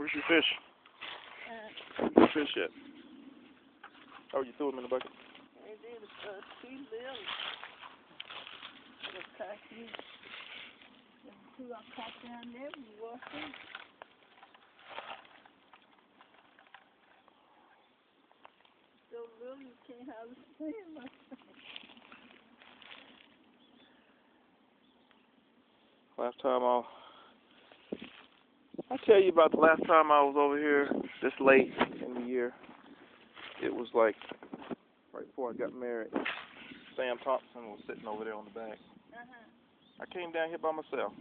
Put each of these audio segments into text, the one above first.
Where's your fish? Where's your fish at? Oh, you threw them in the bucket? They did two little. The two I caught down there, we washed them. So little you can't hardly see them. Last time I'll tell you about the last time I was over here this late in the year. It was like right before I got married. Sam Thompson was sitting over there on the back. I came down here by myself,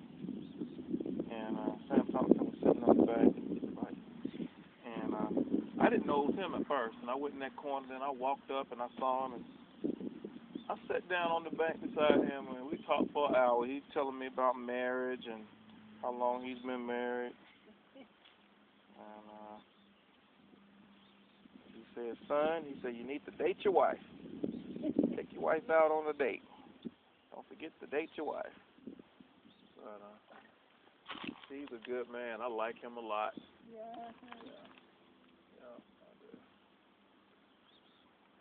and Sam Thompson was sitting on the back. And I didn't know it was him at first, and I went in that corner, then I walked up and I saw him, and I sat down on the bank beside him, and we talked for an hour. He's telling me about marriage and how long he's been married. And he said, son, he said, you need to date your wife. Take your wife out on a date. Don't forget to date your wife. But he's a good man. I like him a lot. Yeah.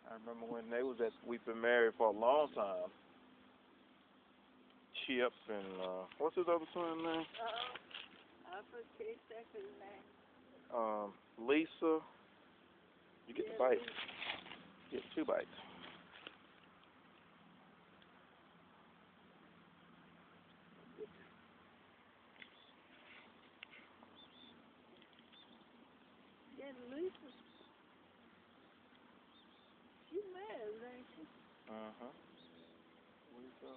I remember when we've been married for a long time. Chip and what's his other son's name? I forget his name. Lisa. You get the bite. You get 2 bites. Yeah, Lisa. She married, ain't she? Lisa.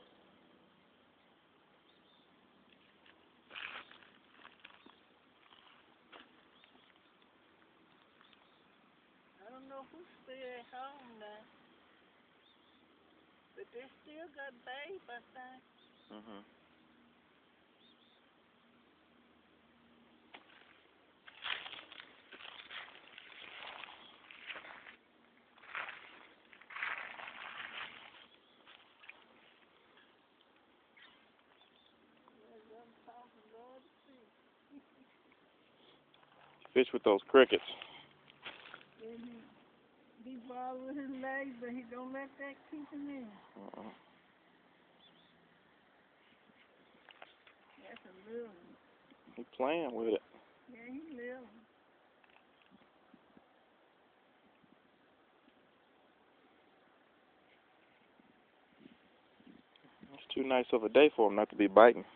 I don't know who's still at home now. But they still got babe, I think. Fish with those crickets. He bothers his legs, but he don't let that keep him in. That's a little one. He's playing with it. Yeah, he's little. It's too nice of a day for him not to be biting.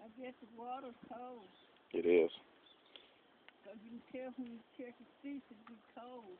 I guess the water's cold. It is. Because you can tell when you check his feet, it'd be cold.